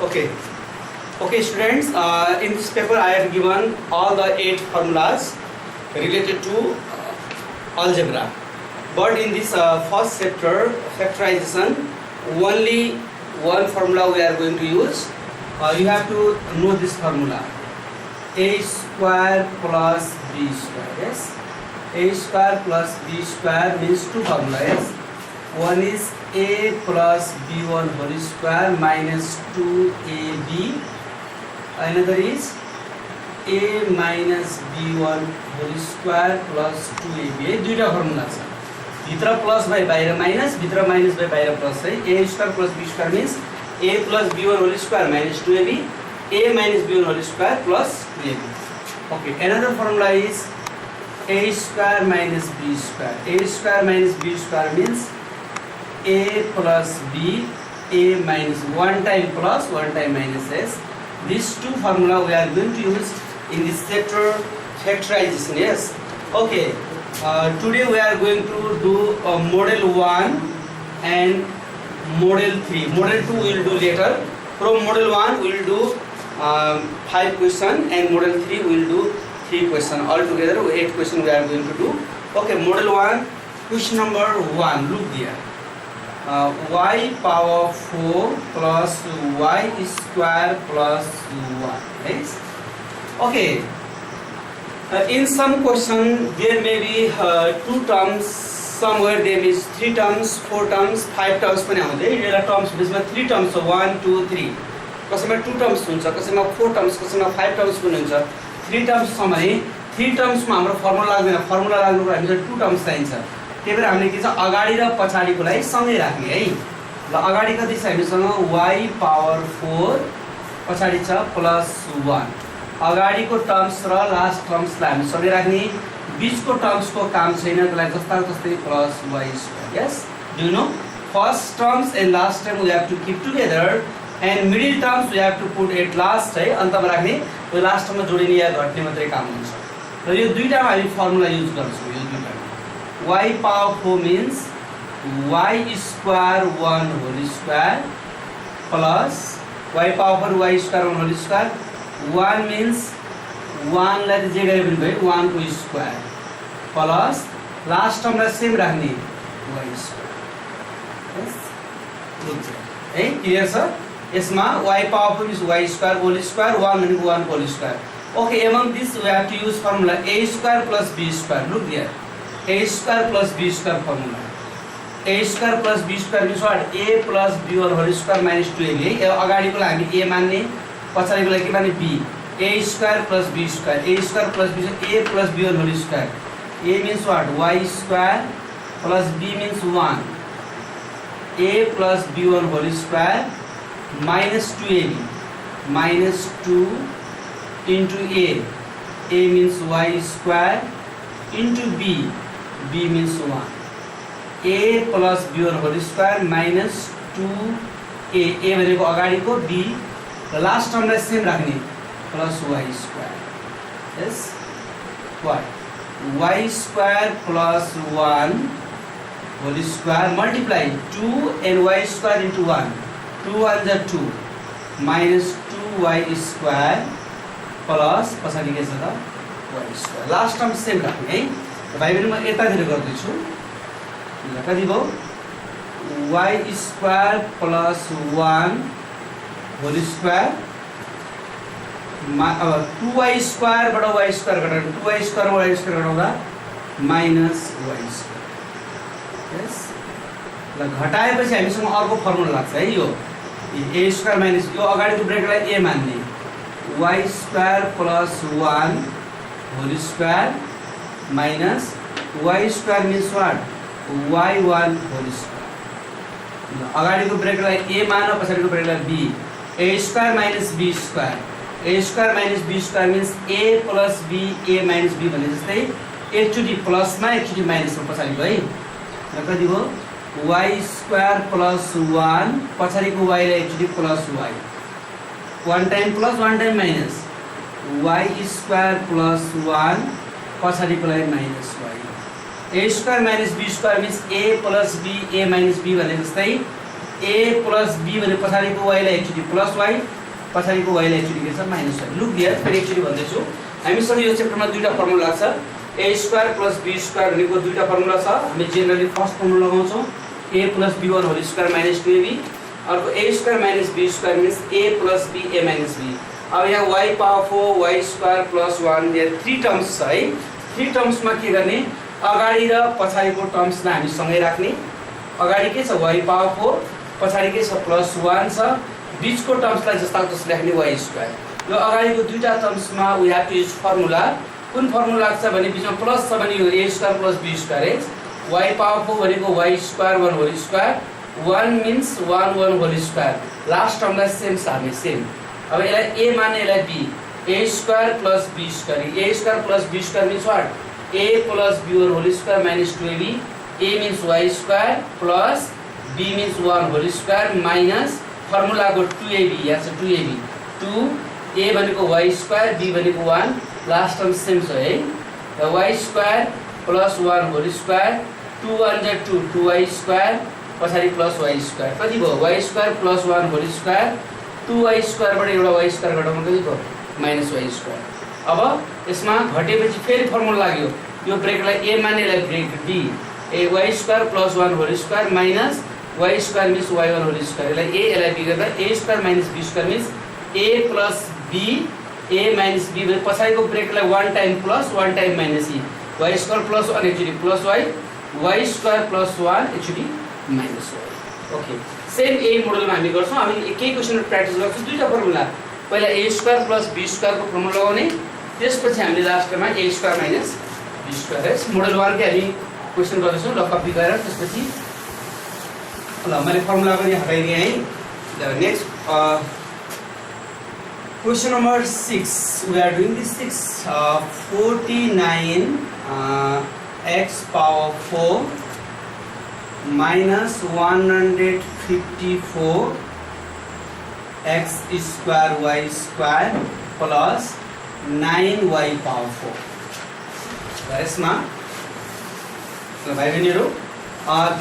Okay. Okay, students. In this paper, I have given all the 8 formulas related to algebra. But in this first chapter, factorization, only one formula we are going to use. You have to know this formula: a square plus b square. Yes, a square plus b square means two formulas. One is a plus b1 whole square minus 2ab. Another is a minus b1 whole square plus 2ab. ये दुईटा formula छ. भित्र plus by बाहिर minus, भित्र minus by बाहिर plus है. a square plus b square means a plus b1 whole square minus 2ab, a minus b1 whole square plus 2ab. Okay, another formula is a square minus b square. A square minus b square means a plus b, a minus one time plus, one time minus s. These two formula we are going to use in this chapter factorization. Yes. Okay. Today we are going to do model 1 and model 3. Model 2 we will do later. From model 1 we will do 5 questions and model 3 we will do 3 questions. Altogether 8 questions we are going to do. Okay, model 1, question number 1. Look there. Y power 4 plus y square plus 1. Right? Okay. In some question there may be 2 terms, somewhere there is 3 terms, 4 terms, 5 terms पनि आउँदै. यसलाई terms बेसमा 3 terms हो, 1 2 3. कसैमा 2 terms हुन्छ, कसैमा 4 terms, कसैमा 5 terms पनि हुन्छ. 3 terms छ भने 3 terms मा हाम्रो फर्मुला लाग्दैन. फर्मुला लाग्नुको लागि हामीलाई 2 terms चाहिन्छ. त्यही भएर हामीले के छ, अगाडि र पछाडिकोलाई सँगै राख्ने है. ल अगाडि कति छ हामीसँग y पावर 4, पछाडि छ प्लस 1. अगाडिको टर्म्स र लास्ट टर्म्सलाई हामी सँगै राख्ने. बीचको टर्म्सको काम छैन, त्यसलाई जस्ता जस्तै plus y square. Yes, do you know, first terms and last term we have to keep together and middle terms we have to put at last है, अन्तमा राख्ने. यो लास्ट टर्ममा जोडिने या घट्ने मात्रै काम हुन्छ. र यो दुईटामा हामी फर्मुला युज गर्छौँ. यो दुईटा y power 4 means y square 1 whole square plus y power 4 y square 1 whole square. 1 means 1 लाई जे गरे पनि भयो, 1 को स्क्वायर प्लस लास्ट टर्मलाई सेम राख्ने y स्क्वायर. यस, है, क्लियर छ. यसमा y power 4 is y square whole square, 1 भनेको 1 whole square. Okay, among this we have to use formula a square plus b square. Look there, a square plus b square formula. A square plus b square means what? A plus b1 whole square minus 2ab. यो अगाडिको लागि हामी a मान्ने, पछाडिको लागि के मान्ने b. A square plus b square. A square plus b square, a plus b1 whole square. A means what? Y square plus b means 1. A plus b1 whole square minus 2ab. Minus 2 into a. A means y square into b. B means 1. A plus b1 whole square minus 2a. A भनेको अगाडिको, b र last टर्मलाई same राख्ने plus y square. Yes, what? Y square plus 1 whole square multiply 2 and y square into 1. 2 1 is 2 minus 2y square plus पछाडि के छ त y square. Last term same राख्ने है. भाइ बहिनी म यतातिर गर्दैछु. ल कति भयो? y square plus 1 whole square, अब 2y स्क्वायरबाट y स्क्वायर घटाउनु, 2y स्क्वायरबाट y स्क्वायर घटाउँदा माइनस y स्क्वायर. यस, ल घटाएपछि हामीसँग अर्को फर्मुला लाग्छ है. यो a स्क्वायर माइनस, यो अगाडिको ब्रेकेटलाई a मान्ने, y square plus 1 whole square minus y square means what? y1 whole square. अगाडिको ब्रेकेटलाई a मान, पछाडिको ब्रेकेटलाई b. a square minus b square. a square minus b square means a plus b, a minus b भने जस्तै एकचोटि प्लसमा एकचोटि माइनसमा पछाडिको है. र कति भयो? y स्क्वायर प्लस 1, पछाडिको y लाई एकचोटि plus y. one time plus, one time minus. y square plus 1, पछाडिको लागि minus y. a square minus b square means a plus b, a minus b भने जस्तै a plus b भने पछाडीको y लाई एक्चुअली प्लस y पछाडीको y लाई actually के छ माइनस y। लुक हियर फेरि एक्चुअली भन्दैछु हामीसँग यो चेप्टरमा दुईटा फर्मुला लाग्छ a square plus b square भनेको दुईटा फर्मुला छ। हामी जेनरली फर्स्ट फर्मुला लगाउँछौँ a plus b1 whole square minus 2ab, अर्को a square minus b square means a plus b a minus b। अब यहाँ y power 4 y square plus 1 यहाँ 3 terms छ है। 3 टर्म्समा के गर्ने अगाडि र पछाडीको टर्म्सलाई हामी सँगै राख्ने। अगाडि के छ y पावर 4 पछाडि के छ प्लस 1 छ बीचको टर्म्सलाई जस्ता जसले राख्ने y स्क्वायर। यो अगाडिको दुईटा टर्म्समा we have to use formula. कुन फर्मुला लाग्छ भने बीचमा प्लस छ भने यो a square plus b square है। y पावर 4 भनेको y square 1 whole square 1 means 1 1 whole square last टर्मलाई सेम सार्ने सेम। अब यसलाई a माने यसलाई b a square plus b square a square plus b square means what a plus b1 whole square minus 2ab a means y square plus b means 1 whole square minus फर्मुलाको 2ab यहाँ छ 2ab 2 a भनेको y square b भनेको 1 last term same छ है। र y square plus 1 whole square 2 1 जा 2 2y square पछाडि प्लस y स्क्वायर कति भयो y square plus 1 whole square 2y स्क्वायरबाट एउटा y स्क्वायर घटाउनु कति भयो माइनस y स्क्वायर। अब यसमा घटेपछि फेरि फर्मुला लाग्यो यो ब्रेकलाई a माने यसलाई break b a y square plus 1 whole square minus y square means y1 whole square यसलाई a यसलाई b गर्दा a square minus b square means a plus b a minus b भने पछाडिको ब्रेकलाई 1 time plus 1 time minus e y square plus 1 actually plus y square plus 1 actually minus y। Okay same यही मोडलमा हामी गर्छौँ। हामी केही क्वेसन प्र्याक्टिस गर्छौँ दुईटा फर्मुला पहिला a स्क्वायर प्लस b स्क्वायरको फर्मुला लगाउने त्यसपछि हामीले लास्टमा a square minus b square है। मोडल 1 के हामी क्वेसन गर्दैछौँ ल कपी गरेर त्यसपछि ल मैले फर्मुला पनि हटाइदिएँ है। Next question number 6 we are doing this 6 49 x power 4 minus 154 x square y square plus 9y power 4 यसमा ल भाइ बहिनीहरु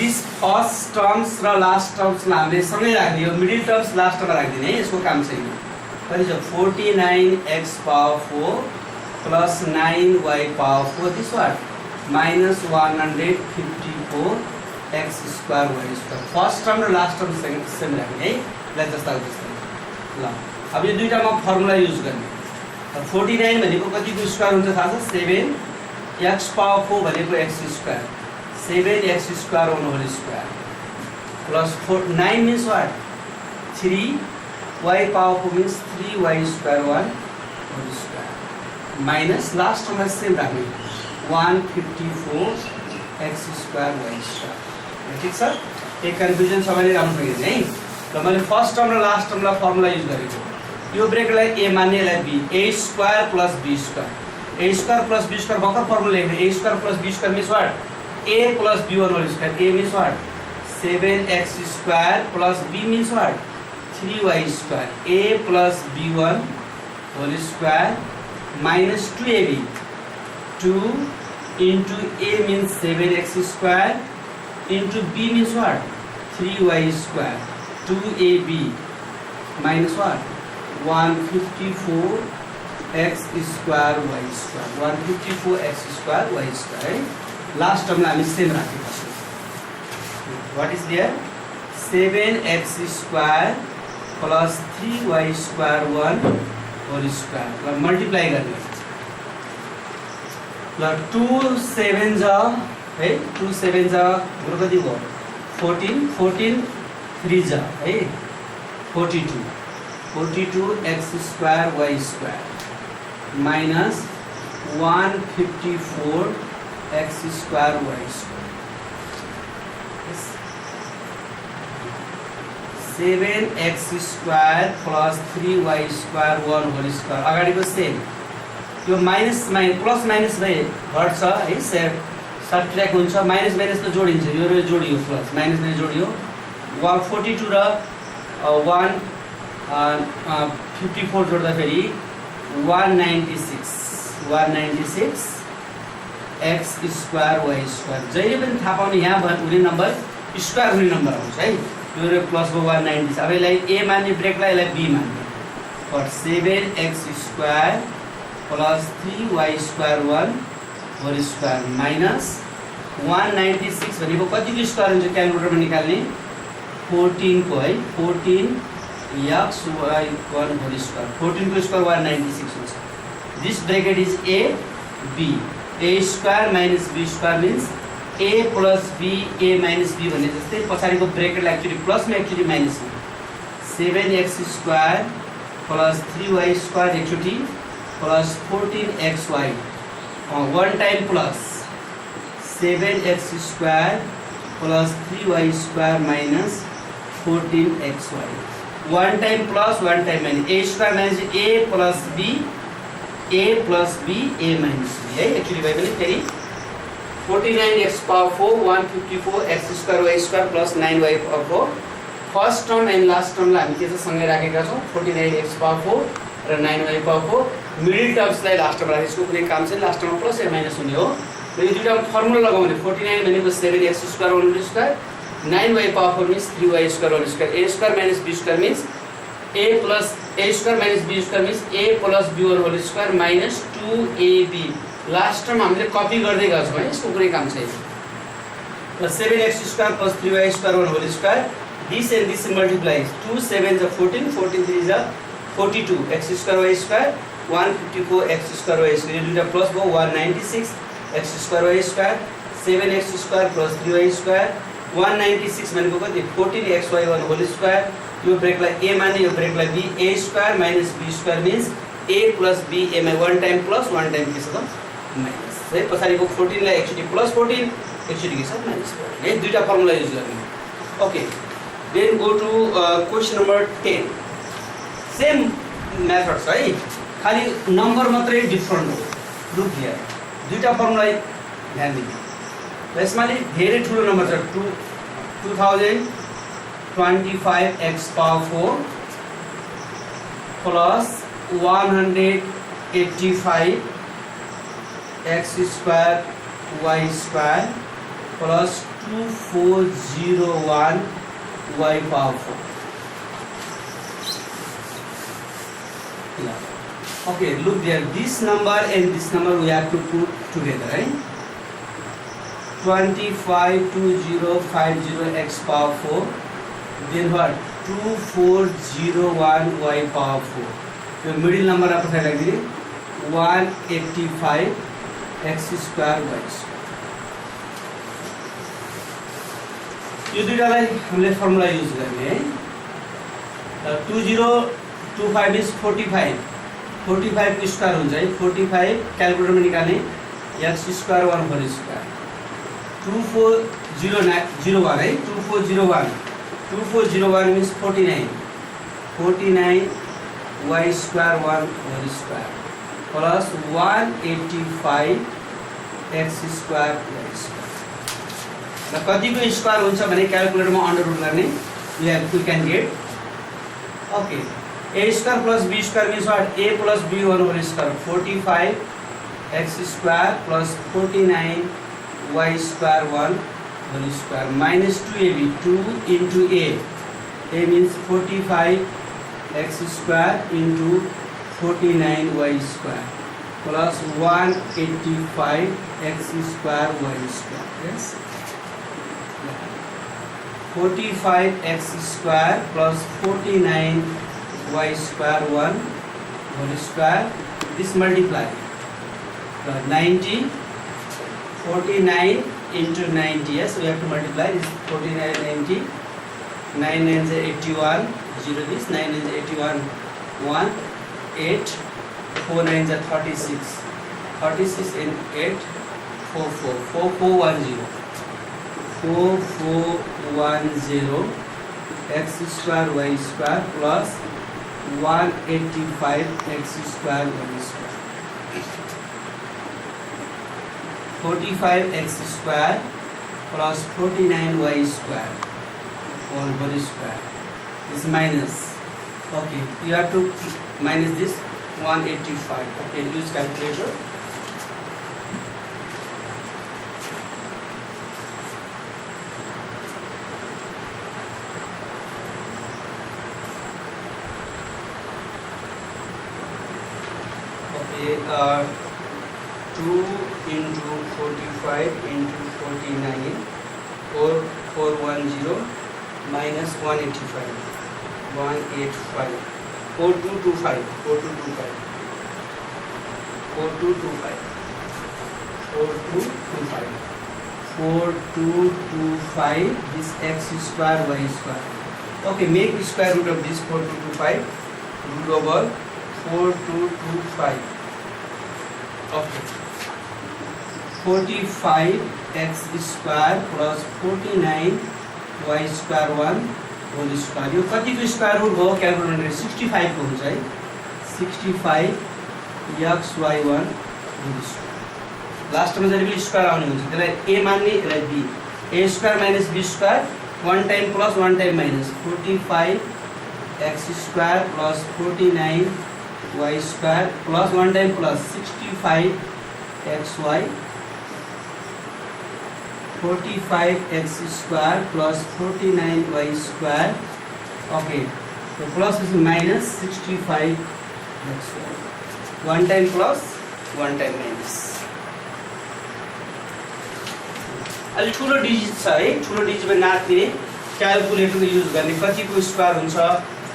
दिस फर्स्ट टर्म्स र लास्ट टर्म्सलाई हामीले सँगै राख्ने यो मिडल टर्म्स लास्ट टर्ममा राख्दिने है। यसको काम चाहिँ कति छ 49x power 4 plus 9y power 4 this what minus 154x square y square. First term र लास्ट टर्म सेम राख्ने है ल जस्ता जस्तै। ल अब यो दुईटामा फर्मुला युज गर्ने 49 भनेको कतिको स्क्वायर हुन्छ थाहा छ 7x पावर 4 भनेको x square 7x square whole square plus 9 means what 3 y power 4 means 3y square 1 whole square minus last टर्मलाई सेम राख्ने 154 x square y square। ठीक छ एक कन्फ्युजन छ भने राम्रो हेर्नु है। र मैले फर्स्ट टर्म र लास्ट टर्मलाई फर्मुला युज गरेको यो ब्रेकलाई a मान्ने यसलाई b a square plus b square a square plus b square भर्खर फर्मुला लेख्ने a square plus b square means what a plus b1 whole square a means what 7x square plus b means what 3y square a plus b1 whole square minus 2ab 2 into a means 7x square into b means what 3y square 2ab minus what 154 x square y square 154 x square y square। last term हामी same राखेको what is there 7x square plus 3y square 1 whole square ल multiply गर्ने ल 2 7 जा है 2 7 जा गुरु कति भयो 14 14 3 जा है 42 x square y square minus 154 x square y square 7x square plus 3y square 1 whole square अगाडिको सेम यो माइनस प्लस माइनस भए घट्छ है सब्ट्र्याक्ट हुन्छ माइनस माइनस त जोडिन्छ यो जोडियो प्लस माइनस माइनस जोडियो 42 र 154 जोड्दा फेरि 196 x स्क्वायर y स्क्वायर जहिले पनि थाहा पाउने यहाँ हुने नम्बर स्क्वायर हुने नम्बर आउँछ है। यो प्लस को 196 अब यसलाई a मान्ने ब्रेकलाई यसलाई b मान्ने for 7x square plus 3y square 1 whole square minus 196 भनेको कतिको स्क्वायर हुन्छ क्याल्कुलेटरमा निकाल्ने 14 को है 14 x y 1 whole square 14 को स्क्वायर 196 हुन्छ this bracket is a b a square minus b square means a plus b a minus b भने जस्तै पछाडीको ब्रेकेटलाई एक्चुअली प्लस मा एक्चुअली माइनस मा 7x square plus 3y square एकचोटी plus 14xy one time plus 7x square plus 3y square minus 14xy one time plus one time minus a square minus a plus b a plus b a minus b है actually भाइ पनि फेरि 49x power 4 154x square y square plus 9y power 4 first term and last टर्मलाई हामी के चाहिँ सँगै राखेका छौँ 49x power 4 र 9y power 4 मिडल टर्म्सलाई लास्ट टर्ममा राखेको कुनै काम चाहिँ लास्ट टर्ममा प्लस या माइनस हुने हो र यो दुईटा फर्मुला लगाउँ भने 49 भनेको 7x square whole square 9y power 4 means 3y square whole square a square minus b square means a plus a square minus b square means a plus b whole square minus 2ab last term हामीले copy गर्दै गएको छौँ है यसको कुनै काम छैन र 7x square plus 3y square whole square this and this multiplies 2 7s are 14 14 3s are 42 x square y square 154 x square y square दुईटा प्लस भयो 196 x square y square 7x square plus 3y square 196 भनेको कति 14xy1 whole square यो ब्रेकलाई a माने यो ब्रेकलाई b a square minus b square means a plus b a मा one time plus one time के छ त माइनस है पछाडीको 14 लाई एक्चुअली प्लस 14 एक्चुअली के छ माइनस 14 है दुईटा फर्मुला युज गर्ने okay then go to question number 10 same methods है खाली नम्बर मात्रै डिफरेन्ट हो लुक हियर दुईटा फर्मुला ध्यान दिनु यसमा नि धेरै ठुलो नम्बर छ 2025x power 4 plus 185 x square y square plus 2401 y power 4. Okay, look there. This number and this number we have to put together, right? 252050 x power 4. Then what? 2401 y power 4. The middle number आप पता लग गई 185 x square y square. यो दुईटालाई हामीले formula use गर्ने है 2025 is 45 45 को square हुन्छ है 45 क्याल्कुलेटरमा निकाल्ने x स्क्वायर 1 होल स्क्वायर 2401 है 2401 means 49 y square 1 whole square plus 185 x square y square र कतिको स्क्वायर हुन्छ भने क्याल्कुलेटरमा अन्डर रुट गर्ने we can get okay a square plus b square means what a plus b 1 whole square 45 x square plus 49 y square 1 whole square minus 2ab 2 into a means 45 x square into 49 y square plus 185 x square y square yes 45 x square plus 49 y square 1 whole square this multiply 90 49 into 90 yes we have to multiply this 49 90 9 9 is 81 0 this 9 is 81 1 8 4 9 is 36 36 and 8 4 4 4410 4410 x square y square plus 185 x square y square 45 x square plus 49 y square all whole square is minus okay you have to minus this 185 okay use calculator 2 into 45 into 49 4410 minus 185 4225 4225 4225 4225 this x square y square. Okay, make square root of this 4225 root over 4225. Okay, 45 x square plus 49 y square 1 whole square. यो कतिको square root भयो calculator 65 को हुन्छ है 65 x y1 whole square. Last में जहिले पनि square आउने हुन्छ त्यसलाई a मान्ने यसलाई b a square minus b square one time plus one time minus 45 x square plus 49 y square plus one time plus 65 xy 45 x square plus 49 y square. Okay, so plus is minus 65 xy. One time plus one time minus. अलि ठुलो digit छ है ठुलो डिजिटमा नाच्ने calculator use गर्ने कतिको square हुन्छ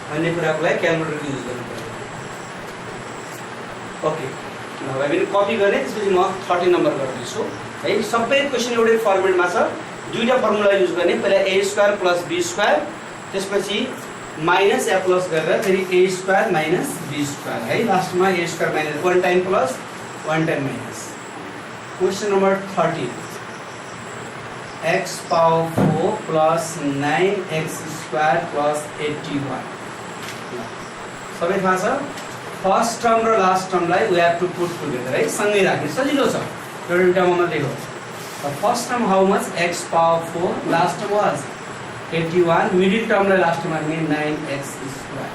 भन्ने कुराको लागि क्याल्कुलेटर युज गर्नु पर्यो. ओके, नभए पनि कपी गर्ने त्यसपछि म 30 नम्बर गर्दैछु है. सबै क्वेसन एउटै फर्मेटमा छ. दुईटा फर्मुला युज गर्ने. पहिला a square plus b square त्यसपछि माइनस या प्लस गरेर फेरि a square minus b square है. लास्टमा a square minus one time plus one time minus. Question number 30 x power 4 plus 9x square plus 81. सबै थाहा छ. फर्स्ट टर्म र last टर्मलाई we have to put together है. सँगै राख्ने सजिलो छ. एउटा टर्ममा मात्रै हो. First term how much x power 4 last term was 81 middle टर्मलाई लास्ट टर्ममा राख्ने 9x square.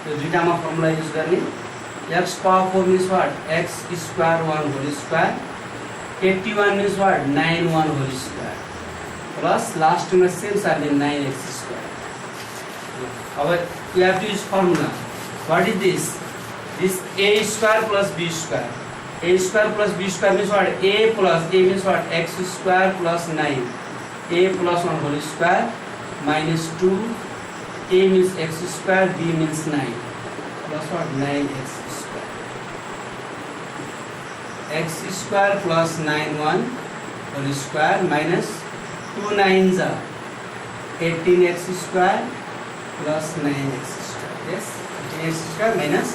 यो दुईटामा फर्मुला युज गर्ने. x power 4 means what? x square 1 whole square. 81 means what? 9 1 whole square. Plus last term same side 9x square. Our we have to use formula. What is this? This a square plus b square. A square plus b square means what? A means what? X square plus 9. A plus 1 whole square minus 2. A means x square. B means 9. Plus what? 9x square. X square plus 9 1 whole square minus 2 9s are 18x square plus 9x square. Yes, 18x square minus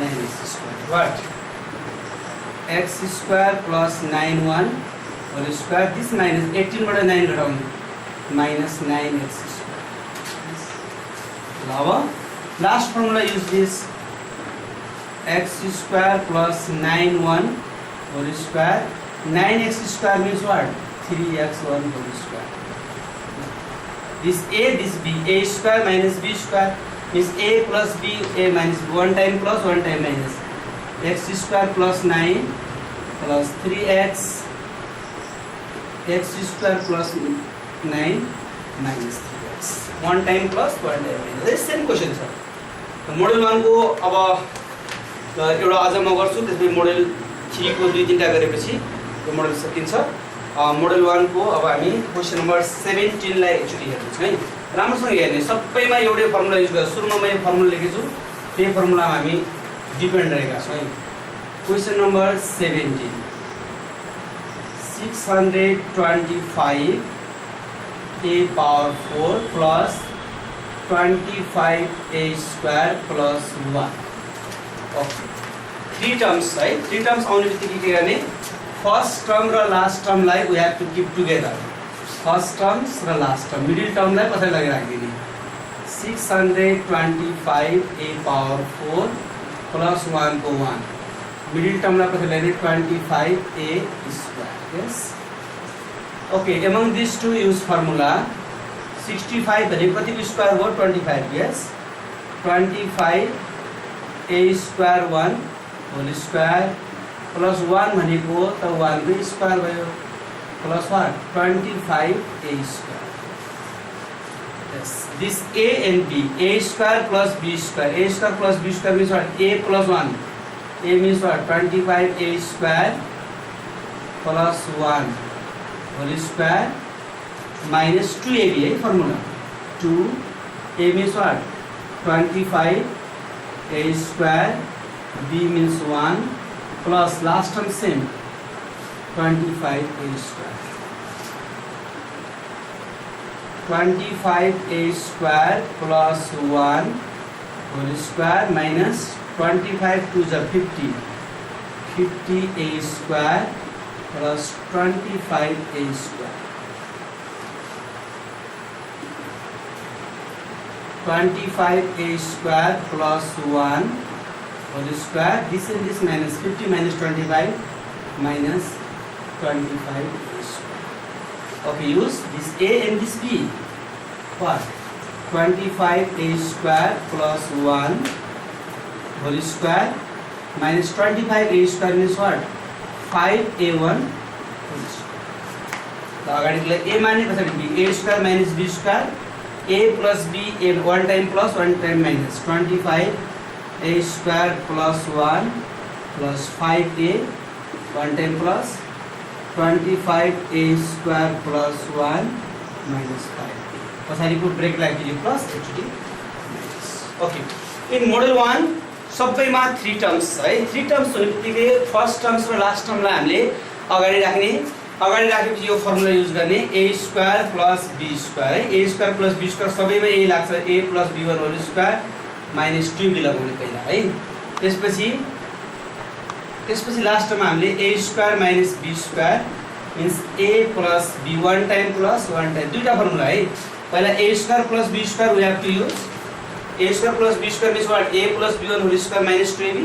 9x square. What? X square plus 9 1 whole square. This minus 18 by 9 around minus 9x square. Yes. Now, last formula use this. X square plus 9 1 whole square. 9x square means what? 3x1 whole square. This a, this b. A square minus b square is a plus b, a minus one time plus one time minus. X square plus 9 plus 3x. X square plus 9 minus 3x. One time plus one time minus. This same question sir. Model 1 को अब एउटा अझ म गर्छु. त्यसपछि model 3 को दुई तीनटा गरेपछि यो मोडल सकिन्छ. मोडल 1 को अब हामी क्वेसन नम्बर 17 लाई एकचोटि हेर्छौँ है. राम्रोसँग हेर्ने. सबैमा एउटै फर्मुला युज गर्छु. सुरुमा मैले फर्मुला लेखेछु. त्यही फर्मुलामा हामी डिपेन्ड रहेका छौँ है. Question number 17 625 a power 4 plus 25 a square plus 1. Okay. 3 terms है. 3 terms आउने बित्तिकै के गर्ने? फर्स्ट टर्म र लास्ट टर्मलाई we have to keep together. First terms र लास्ट टर्म. मिडल टर्मलाई पछि लगे राख्दिने. 625 a power 4 plus 1 को 1. मिडल टर्मलाई पछि लगे 25 a square. Yes. Okay, among these two use formula. 65 भने कतिको स्क्वायर हो? 25. Yes. 25 a square 1 whole square plus 1 भनेको त 1 को स्क्वायर भयो plus what? 25 a square. Yes. This a and b. A square plus b square. A square plus b square means what? A plus 1. A means what? 25A square plus 1 whole square minus 2AB formula. 2A means what? 25A square, B means 1 plus last term same 25A square. 25A square plus 1 whole square minus 25 to the 50. 50A square plus 25A square. 25A square plus 1 whole square. This and this minus 50 minus 25 minus 25A square. Okay, use this A and this B. What? 25A square plus 1 whole square minus 25A square means what? 5A1 whole square. So अगाडिको A माने पछाडि B. A square minus B square. A plus B, A one time plus one time minus 25A square plus 1 plus 5A one time plus 25A square plus 1 minus 5A. पछाडिको brake लाग्यो plus एकचोटि minus. Okay, in model 1 सबैमा 3 terms है. 3 terms हुनेबित्तिकै first terms र last टर्मलाई हामीले अगाडि राख्ने. अगाडि राखेपछि यो फर्मुला युज गर्ने A square plus B square है. A square plus B square सबैमा A लाग्छ. A plus B1 whole square minus 2B लगाउने पहिला है. त्यसपछि लास्ट टर्ममा हामीले A square minus B square means A plus B one time plus one time दुईटा फर्मुला है. पहिला A square plus B square we have to use. A square plus B square means what? A plus B1 whole square minus 2AB.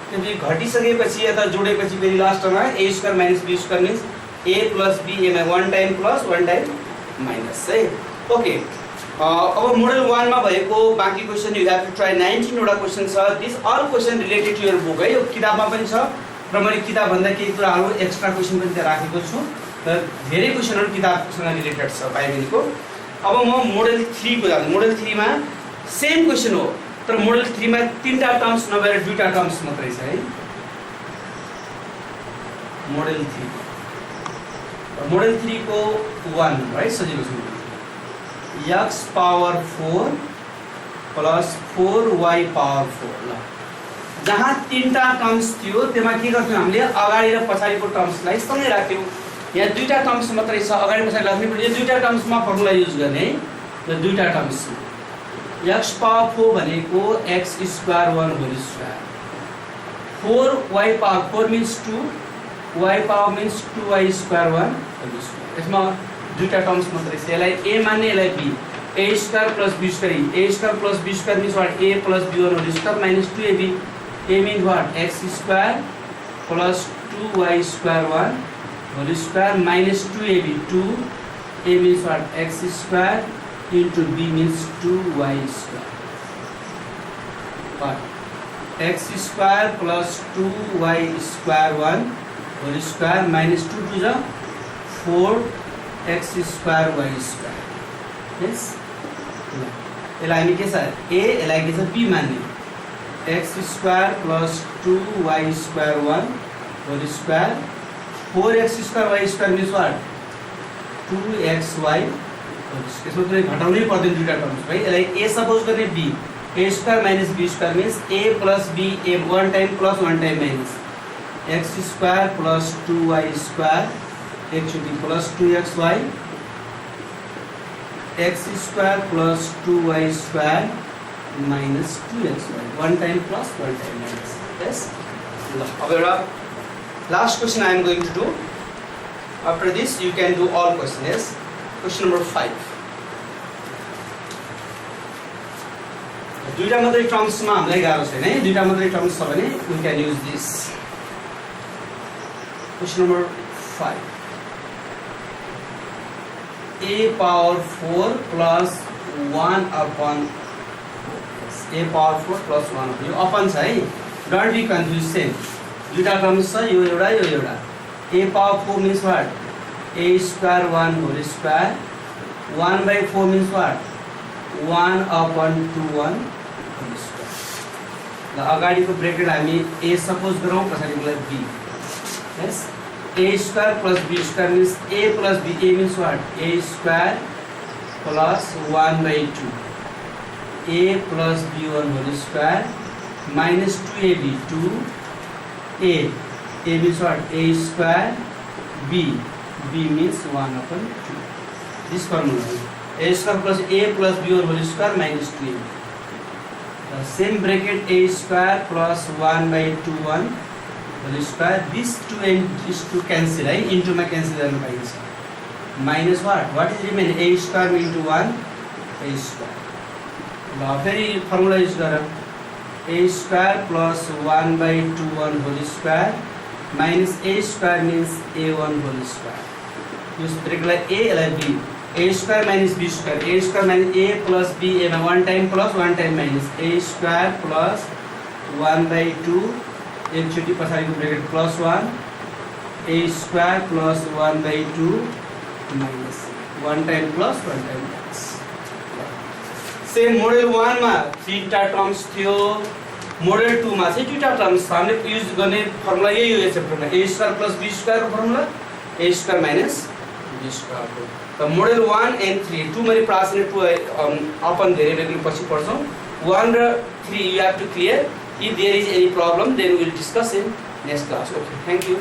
त्यसपछि घटिसकेपछि अथवा जोडेपछि फेरि last टर्ममा A square minus B square means A plus B मा one time plus one time minus है. Okay, अब model 1 मा भएको बाँकी question you have to try. 19 वटा क्वेसन छ. This all question related to your book है. यो किताबमा पनि छ र मैले किताबभन्दा केही कुराहरू एक्स्ट्रा क्वेसन पनि त्यहाँ राखेको छु र धेरै क्वेसनहरू किताबसँग रिलेटेड छ बायोलोजीको. अब म मोडल 3 को जान्छु. मोडल 3 मा सेम क्वेसन हो तर मोडल 3 मा 3टा टर्म्स नभएर 2टा टर्म्स मात्रै छ है. मोडल 3 मोडल 3 को 1 राइट सजिलो छ. x power 4 plus 4y power 4. ल जहाँ 3टा टर्म्स थियो त्यसमा के गर्थ्यौं हामीले अगाडि र पछाडिको टर्म्सलाई सँगै राख्यौं. यहाँ 2टा टर्म्स मात्रै छ अगाडि पछाडि राख्नु पर्यो. यो 2टा टर्म्समा फर्मुला युज गर्ने. यो 2टा टर्म्स x पावर 4 भनेको x square 1 whole square. 4y power 4 means 2 y power means 2y square 1 whole square. यसमा 2टा टर्म्स मात्रै छ. यसलाई A मान्ने यसलाई B. A square plus B square. A square plus B square means what? A plus B1 whole square minus 2AB. A means what? X square plus 2y square 1 whole square minus 2AB. 2A means what? X square into B means 2y square. What? X square plus 2y square 1 whole square minus 2 to the 4x square y square. Yes. यसलाई हामी के छ A यसलाई के छ B मान्ने. x square plus 2y square 1 whole square 4x square y square means what? 2xy whole square. यसमा चाहिँ घटाउनै पर्दैन दुईटा टर्म्स है. यसलाई A सपोज गर्ने B. A square minus B square means A plus B A one time plus one time minus x square plus 2y square एकचोटि plus 2xy x square plus 2y square minus 2xy one time plus one time minus. Yes. अब एउटा last question I am going to do. After this you can do all questions. Yes. Question number 5. दुईटा मात्रै टर्म्समा हामीलाई गाह्रो छैन है. दुईटा मात्रै टर्म्स छ भने we can use this. Question number 5. A power 4 plus 1 upon A power 4 plus 1 upon. यो अपन छ है. Don't be confused. Same. दुईटा टर्म्स छ. यो एउटा यो एउटा. A power 4 means what? A square 1 whole square. 1/4 means what? 1 upon 2 1 whole square. ल अगाडिको ब्रेकेट हामी ए सपोज गरौँ, पछाडिकोलाई B. Yes, a square plus b square means a plus b. A means what? A square plus 1 by 2. A plus b1 whole square minus 2ab. 2a. A means what? A square. B. B means 1 upon 2. This formula. A square plus a plus b1 whole square minus 2ab. The same bracket a square plus 1 by 2 1 whole square. This 2 and this 2 cancel, right? Into my cancel and minus. Minus what? What is remaining? A square into 1 a square. Now very formula is a square plus 1 by 2 1 whole square minus a square means a1 whole square. Use bracket like a like b. A square minus b square. A square minus a plus b. A 1 time plus 1 time minus. A square plus 1 by 2. एक छोटी पछाडिको bracket plus 1 a square plus 1 by 2 minus 1 time plus 1 time minus. Same model 1 मा 3 टा terms थियो, model 2 मा चाहिँ 2 टा terms हामीले युज गर्ने फर्मुला यही हो यस चैप्टरमा. a square plus b square को formula a square minus b square को. त मोडल 1 and 3 2 मैले प्रास ने 2 अपन धेरै बेग्लै पछि पढ्छौं. 1 र 3 you have to clear. If there is any problem, then we will discuss in next class. Okay, thank you.